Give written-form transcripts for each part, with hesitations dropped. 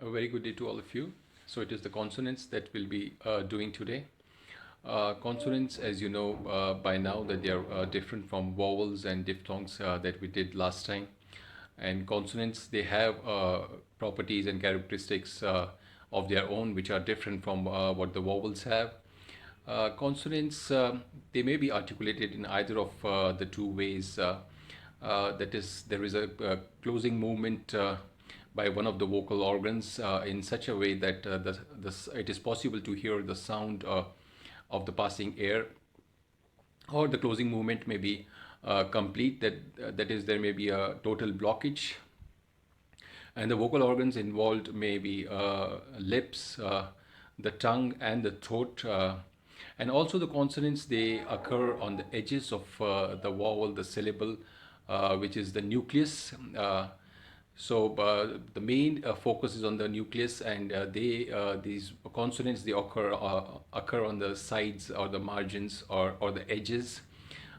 A very good day to all of you. So it is the consonants that we'll be doing today. Consonants, as you know by now, that they are different from vowels and diphthongs that we did last time. And consonants, they have properties and characteristics of their own, which are different from what the vowels have. Consonants, they may be articulated in either of the two ways. That is, there is a closing movement by one of the vocal organs in such a way that it is possible to hear the sound of the passing air, or the closing movement may be complete, that is, there may be a total blockage, and the vocal organs involved may be lips, the tongue, and the throat. And also the consonants, they occur on the edges of the vowel, the syllable, which is the nucleus. So the main focus is on the nucleus, and these consonants, they occur on the sides or the margins or the edges.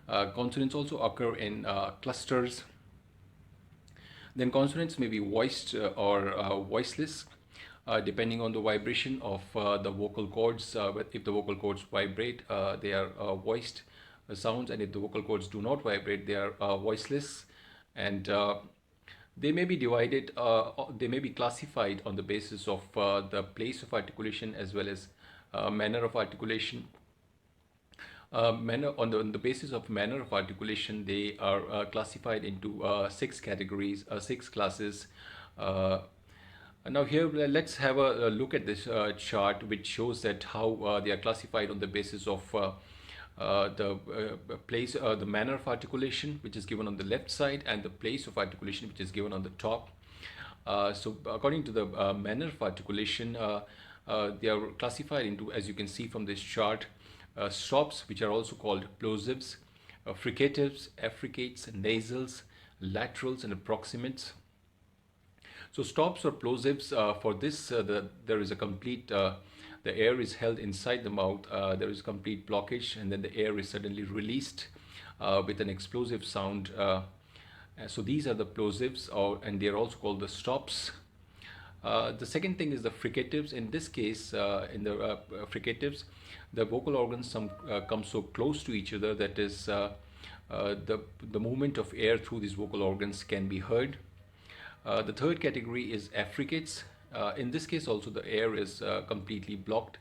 Consonants also occur in clusters. Then consonants may be voiced or voiceless, depending on the vibration of the vocal cords. If the vocal cords vibrate, they are voiced sounds, and if the vocal cords do not vibrate, they are voiceless. And they may be divided, they may be classified on the basis of the place of articulation as well as manner of articulation. On the basis of manner of articulation, they are classified into six categories, six classes. Now here let's have a look at this chart, which shows that how they are classified on the basis of the manner of articulation, which is given on the left side, and the place of articulation, which is given on the top. So according to the manner of articulation, they are classified into, as you can see from this chart, stops, which are also called plosives, fricatives, affricates, nasals, laterals, and approximates. So stops or plosives, for this, there is a complete, the air is held inside the mouth, there is complete blockage, and then the air is suddenly released with an explosive sound. So these are the plosives, and they are also called the stops. The second thing is the fricatives. In this case, in the fricatives, the vocal organs come so close to each other that is the movement of air through these vocal organs can be heard. The third category is affricates. In this case also the air is completely blocked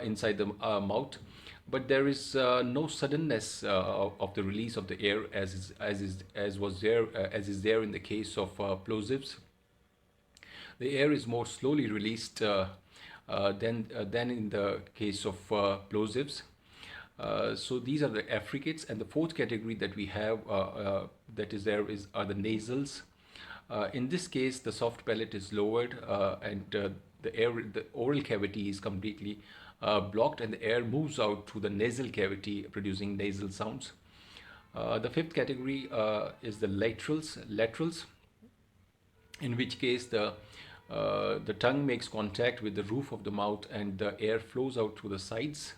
inside the mouth, but there is no suddenness of the release of the air as is there in the case of plosives. The air is more slowly released than in the case of plosives. So these are the affricates, and the fourth category that we have are the nasals. In this case, the soft palate is lowered, and the oral cavity is completely blocked, and the air moves out through the nasal cavity, producing nasal sounds. The fifth category is the laterals, in which case the tongue makes contact with the roof of the mouth, and the air flows out through the sides.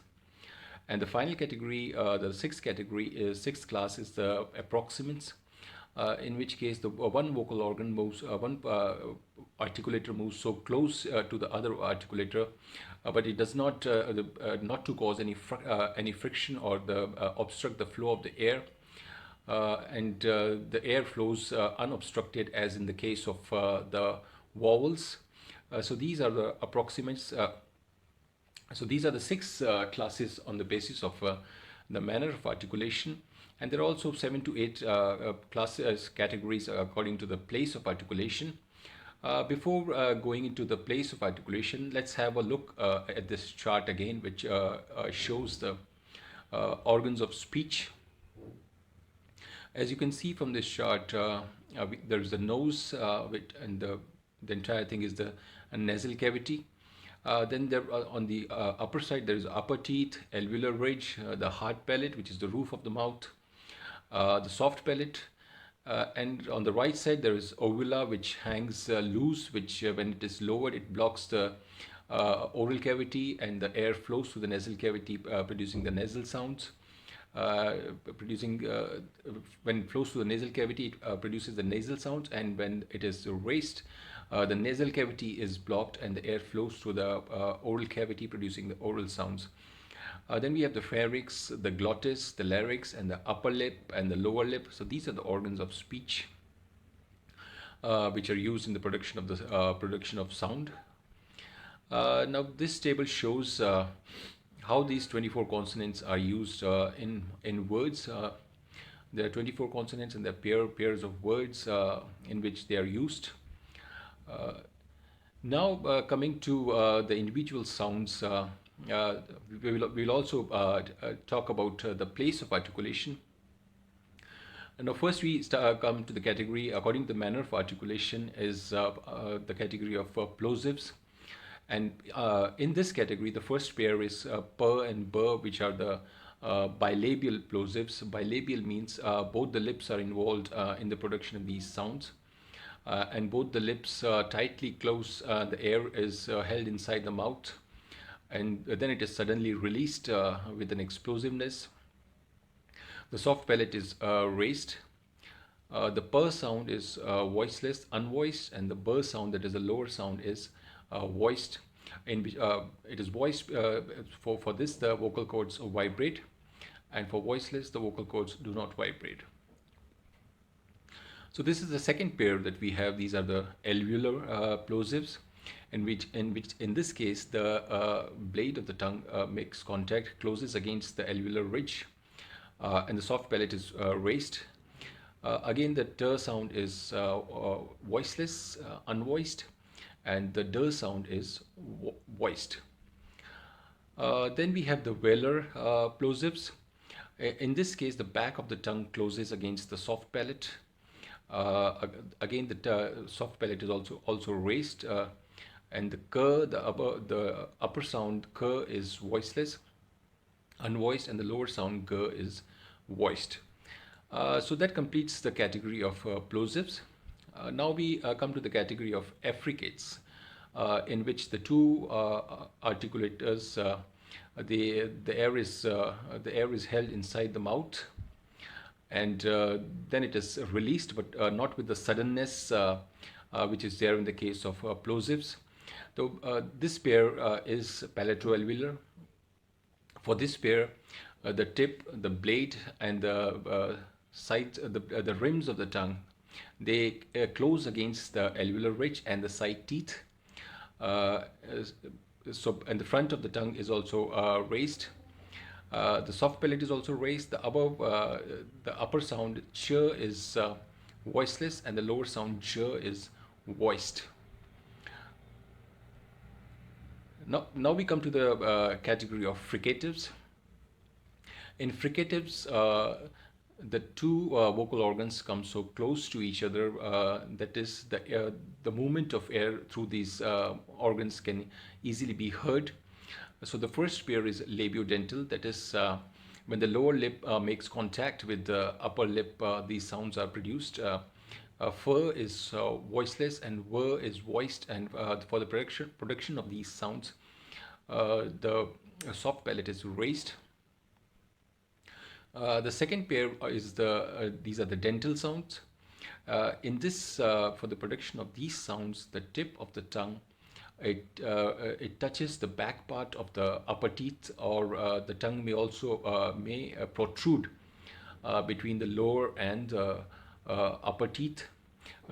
And the final category, the sixth class, is the approximates. In which case the one vocal organ moves, one articulator moves so close to the other articulator, but it does not to cause any friction or obstruct the flow of the air, and the air flows unobstructed, as in the case of the vowels. So these are the approximates. So these are the six classes on the basis of the manner of articulation. And there are also 7 to 8 categories according to the place of articulation. Before going into the place of articulation, let's have a look at this chart again, which shows the organs of speech. As you can see from this chart, there is the nose, and the entire thing is the nasal cavity. Then there on the upper side, there is upper teeth, alveolar ridge, the hard palate, which is the roof of the mouth, the soft palate, and on the right side there is ovula, which hangs loose, which when it is lowered, it blocks the oral cavity, and the air flows through the nasal cavity, producing the nasal sounds. When it flows through the nasal cavity, it produces the nasal sounds, and when it is raised The nasal cavity is blocked and the air flows through the oral cavity, producing the oral sounds. Then we have the pharynx, the glottis, the larynx, and the upper lip and the lower lip. So these are the organs of speech which are used in the production of sound. Now this table shows how these 24 consonants are used in words. There are 24 consonants and there are pairs of words in which they are used. Now, coming to the individual sounds, we'll also talk about the place of articulation. Now, first we come to the category, according to the manner of articulation, is the category of plosives. And in this category, the first pair is per and bur, which are the bilabial plosives. Bilabial means both the lips are involved in the production of these sounds. And both the lips tightly close, the air is held inside the mouth, and then it is suddenly released with an explosiveness. The soft palate is raised. The per sound is voiceless, unvoiced, and the bur sound, that is the lower sound, is voiced. In which it is voiced. For this, the vocal cords vibrate, and for voiceless, the vocal cords do not vibrate. So this is the second pair that we have. These are the alveolar plosives, in this case the blade of the tongue makes contact, closes against the alveolar ridge, and the soft palate is raised. Again, the ter sound is voiceless, unvoiced, and the der sound is voiced. Then we have the velar plosives. In this case, the back of the tongue closes against the soft palate. Again, the soft palate is also raised, and the upper sound k is voiceless, unvoiced, and the lower sound g is voiced. So that completes the category of plosives. Now we come to the category of affricates, in which the two articulators, the air is held inside the mouth, and then it is released, but not with the suddenness which is there in the case of plosives. So this pair is palatoalveolar. For this pair, the tip, the blade, and the sides, the rims of the tongue, they close against the alveolar ridge and the side teeth. And the front of the tongue is also raised. The soft palate is also raised. The upper sound ch is voiceless, and the lower sound j is voiced. Now we come to the category of fricatives. In fricatives, the two vocal organs come so close to each other that is the movement of air through these organs can easily be heard. So the first pair is labiodental, that is when the lower lip makes contact with the upper lip, these sounds are produced. Fur is voiceless and ver is voiced, and for the production of these sounds, the soft palate is raised. The second pair is these are the dental sounds. In this, for the production of these sounds, the tip of the tongue, it touches the back part of the upper teeth, or the tongue may also protrude between the lower and upper teeth,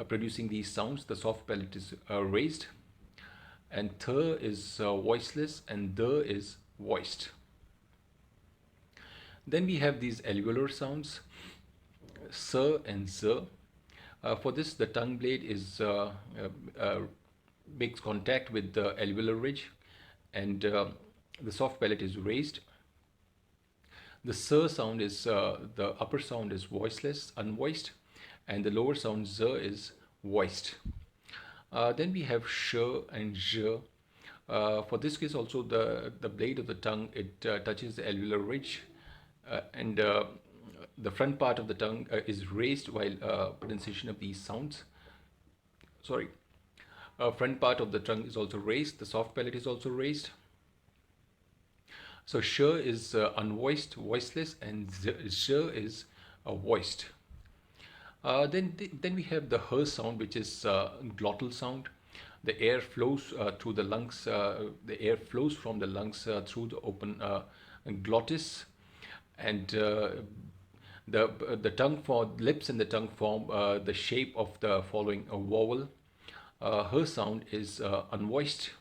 producing these sounds. The soft palate is raised, and th is voiceless, and the is voiced. Then we have these alveolar sounds, s and z. For this, the tongue blade is makes contact with the alveolar ridge, and the soft palate is raised. The s sound is the upper sound is voiceless, unvoiced, and the lower sound z is voiced. Then we have sh and zh. For this case, also the blade of the tongue, it touches the alveolar ridge, and the front part of the tongue is raised while pronunciation of these sounds. Front part of the tongue is also raised. The soft palate is also raised. So sh is unvoiced, voiceless, and zh is voiced. Then we have the h sound, which is glottal sound. the air flows through the lungs. The air flows from the lungs through the open glottis, and the tongue form, lips and the tongue form the shape of the following vowel. Her sound is unvoiced.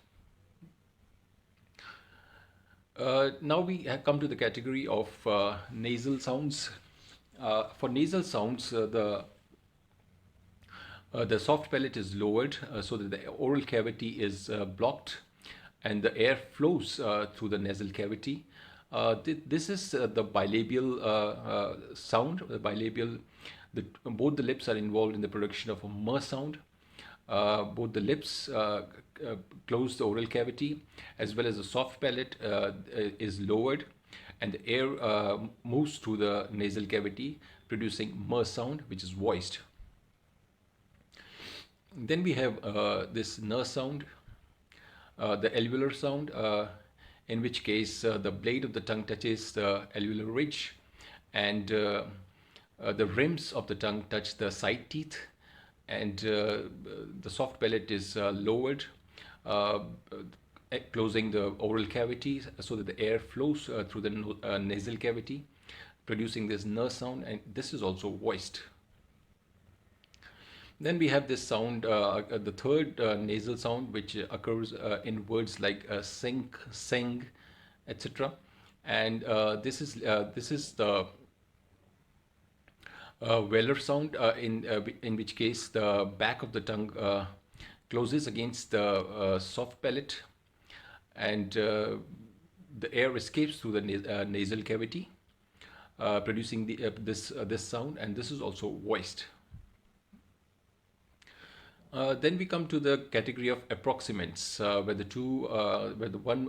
Now we have come to the category of nasal sounds. For nasal sounds, the soft palate is lowered so that the oral cavity is blocked and the air flows through the nasal cavity. This is the bilabial sound. The bilabial, both the lips are involved in the production of a m sound. Both the lips close the oral cavity, as well as the soft palate is lowered, and the air moves through the nasal cavity, producing m sound, which is voiced. Then we have this n sound, the alveolar sound, in which case the blade of the tongue touches the alveolar ridge, and the rims of the tongue touch the side teeth, and the soft palate is lowered, closing the oral cavity so that the air flows through the nasal cavity, producing this n sound, and this is also voiced. Then we have this sound, the third nasal sound, which occurs in words like sink, sing, etc. And this is the velar sound, in which case the back of the tongue closes against the soft palate, and the air escapes through the nasal cavity, producing this sound, and this is also voiced. Then we come to the category of approximants, where the one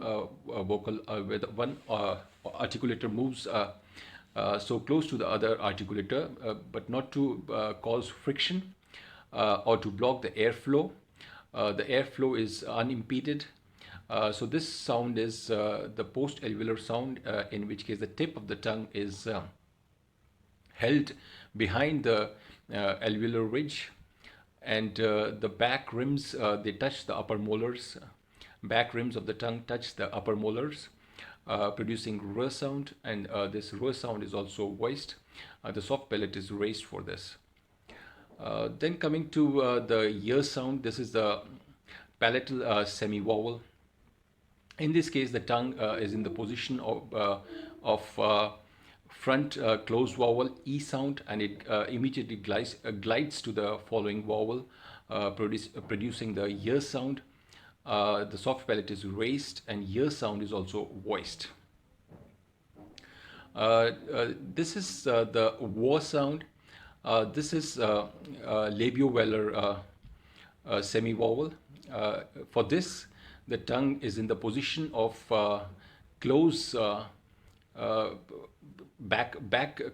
articulator moves so close to the other articulator, but not to cause friction or to block the airflow. The airflow is unimpeded. So this sound is the post-alveolar sound, in which case the tip of the tongue is held behind the alveolar ridge, and the back rims, they touch the upper molars. Back rims of the tongue touch the upper molars, producing r sound, and this r sound is also voiced. The soft palate is raised for this. Then coming to the y sound, this is the palatal semi-vowel. In this case, the tongue is in the position of front closed vowel E sound, and it immediately glides to the following vowel, producing the y sound. The soft palate is raised, and y sound is also voiced. This is the w sound. This is labiovelar semi-vowel. For this, the tongue is in the position of close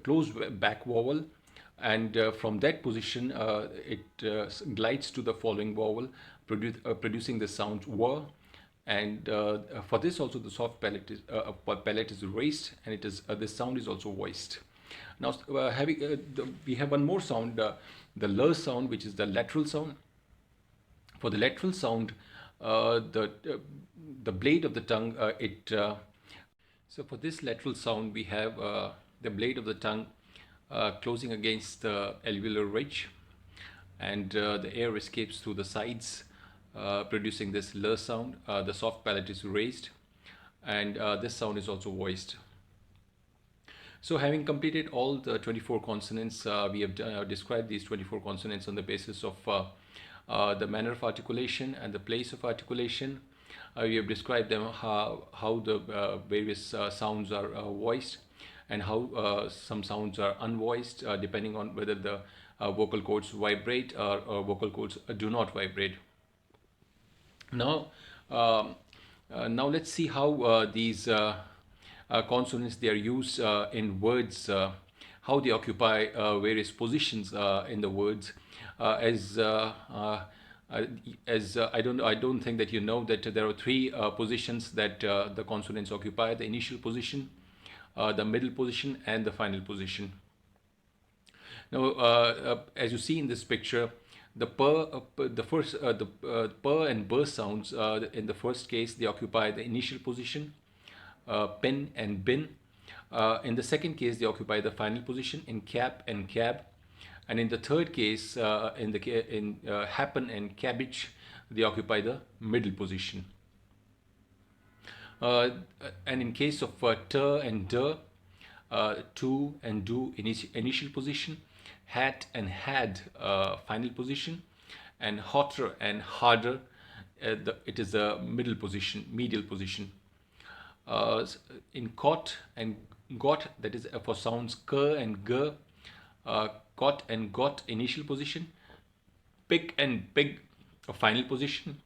closed back vowel, and from that position it glides to the following vowel, producing the sound w, and for this also the soft palate is raised, and it is this sound is also voiced. Now we have one more sound, the l sound, which is the lateral sound. For the lateral sound, the blade of the tongue so for this lateral sound, we have the blade of the tongue closing against the alveolar ridge, and the air escapes through the sides, producing this l sound. The soft palate is raised, and this sound is also voiced. So having completed all the 24 consonants, we have described these 24 consonants on the basis of the manner of articulation and the place of articulation. We have described them, how the various sounds are voiced, and how some sounds are unvoiced, depending on whether the vocal cords vibrate or vocal cords do not vibrate. Now let's see how these consonants, they are used in words, how they occupy various positions in the words. I don't think that you know that there are three positions that the consonants occupy: the initial position, the middle position, and the final position. Now, as you see in this picture, The per and bur sounds, in the first case, they occupy the initial position, pen and bin. In the second case, they occupy the final position in cap and cab. And in the third case, in happen and cabbage, they occupy the middle position. Uh, and in case of ter and der, to and do initial position, hat and had final position, and hotter and harder, it is the middle position, medial position. In cot and got, that is for sounds k and g, got and got initial position, pick and pig final position,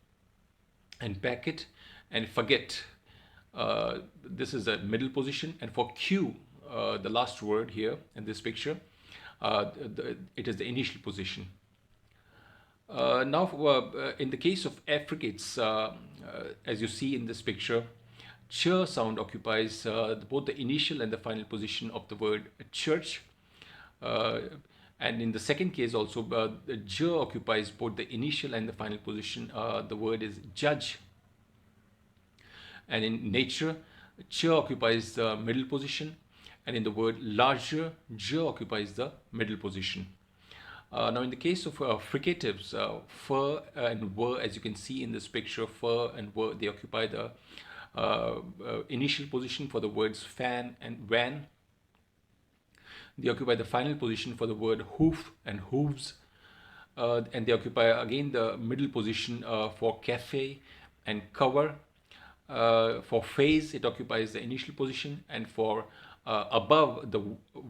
and packet and forget, this is a middle position. And for q, the last word here in this picture, it is the initial position. Now, in the case of affricates, as you see in this picture, ch sound occupies both the initial and the final position of the word church. And in the second case also, the j occupies both the initial and the final position. The word is judge. And in nature, ch occupies the middle position, and in the word larger, j occupies the middle position. Now, in the case of fricatives, fur and were, as you can see in this picture, fur and were, they occupy the initial position for the words fan and van. They occupy the final position for the word hoof and hooves. And they occupy again the middle position for cafe and cover. For phase, it occupies the initial position, and for above the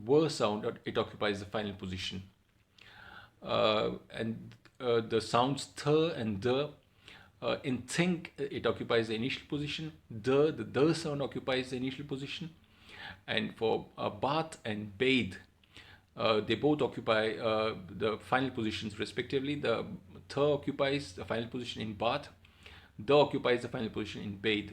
were sound, it occupies the final position. And the sounds th and the, in think, it occupies the initial position. The sound occupies the initial position. And for bath and bathe, they both occupy the final positions respectively. The th occupies the final position in bath, the occupies the final position in bathe.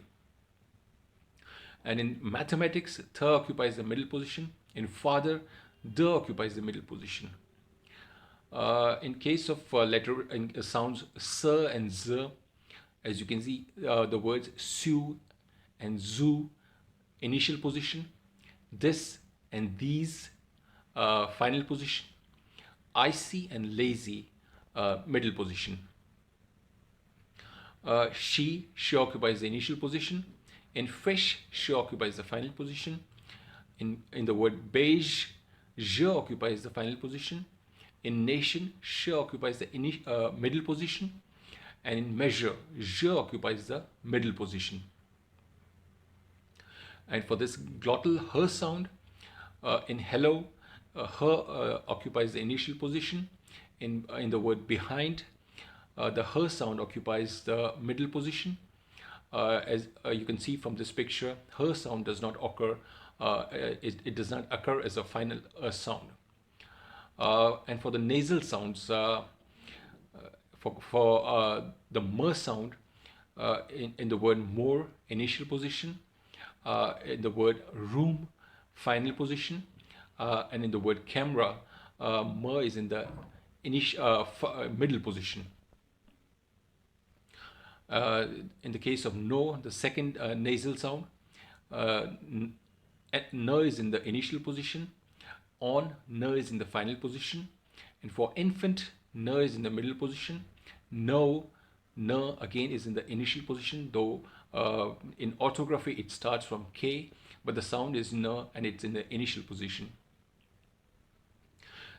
And in mathematics, th occupies the middle position. In father, the occupies the middle position. In case of sounds s and z, as you can see, the words su and zu, initial position, this and these, final position, icy and lazy, middle position. She occupies the initial position. In fish, she occupies the final position. In the word beige, je occupies the final position. In nation, she occupies the middle position. And in measure, je occupies the middle position. And for this glottal her sound, in hello, her occupies the initial position. In the word behind, the her sound occupies the middle position. As you can see from this picture, her sound does not occur. It does not occur as a final sound. And for the nasal sounds, for the mer sound, in the word more, initial position. In the word room, final position. And in the word camera, mer is in the middle position. In the case of no, the second nasal sound, no is in the initial position, on, no is in the final position, and for infant, no is in the middle position, no again is in the initial position, though in orthography it starts from K, but the sound is no and it's in the initial position.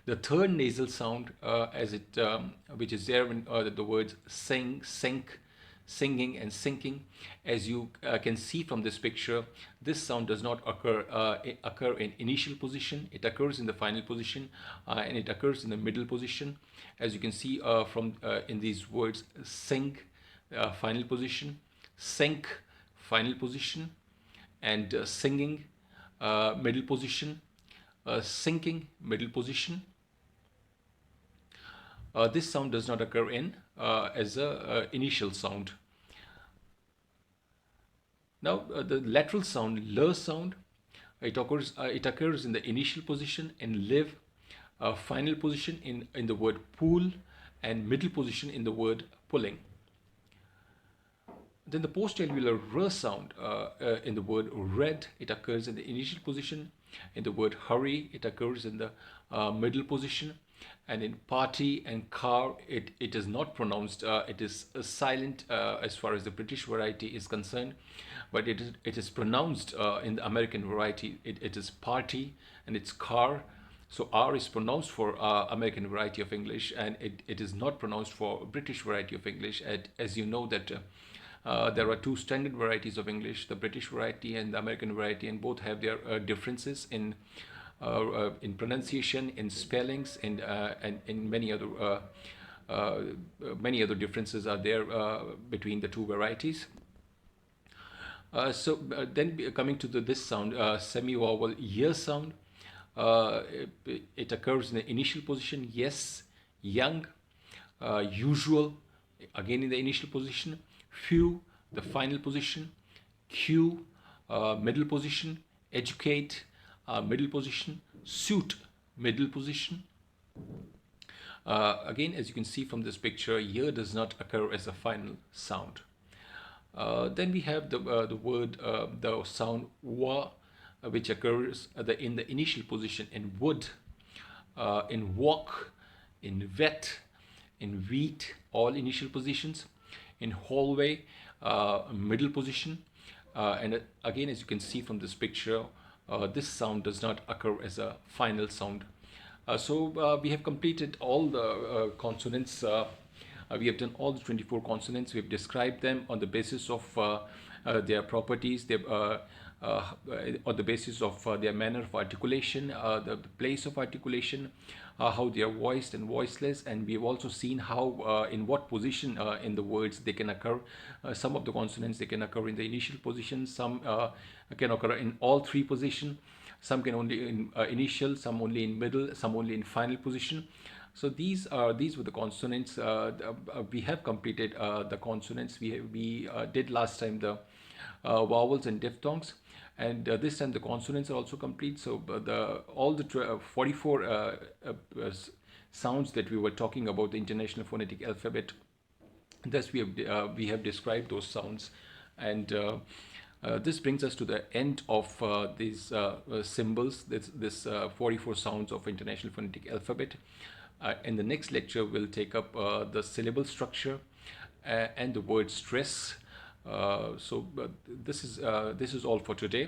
The third nasal sound, which is there when the words sing, sink, singing and sinking, as you can see from this picture, this sound does not occur in initial position. It occurs in the final position, and it occurs in the middle position. As you can see from in these words, sink, final position, sink, final position, and singing, middle position, sinking, middle position. This sound does not occur in as a initial sound. Now the lateral sound, l sound, it occurs in the initial position in live, final position in the word pool, and middle position in the word pulling. Then the post-alveolar r sound in the word red, it occurs in the initial position. In the word hurry, it occurs in the middle position. And in party and car, it is not pronounced. It is silent as far as the British variety is concerned, but it is pronounced in the American variety. It is party and it's car. So R is pronounced for American variety of English, and it is not pronounced for British variety of English. And as you know that there are two standard varieties of English, the British variety and the American variety, and both have their differences in pronunciation, in spellings, and in many other differences are there between the two varieties. Then coming to this sound, semi-vowel y sound, it occurs in the initial position, yes, young, usual, again in the initial position, few, the final position, Q, middle position, educate, middle position, suit, middle position. Again, as you can see from this picture, y does not occur as a final sound. Then we have the word, the sound wa, which occurs in the initial position in wood, in walk, in vet, in wheat, all initial positions, in hallway, middle position. And again, as you can see from this picture, this sound does not occur as a final sound. So we have completed all the consonants. We have done all the 24 consonants. We have described them on the basis of their properties, on the basis of their manner of articulation, the place of articulation, how they are voiced and voiceless, and we have also seen how in what position in the words they can occur. Some of the consonants, they can occur in the initial position, some can occur in all three positions, some can only in initial, some only in middle, some only in final position. So these were the consonants. We have completed the consonants. We did last time the vowels and diphthongs, and this time the consonants are also complete. So all the 44 sounds that we were talking about, the International Phonetic Alphabet, thus we have described those sounds, and this brings us to the end of these symbols, this 44 sounds of International Phonetic Alphabet. In the next lecture, we'll take up the syllable structure and the word stress. So this is all for today.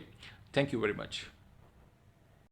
Thank you very much.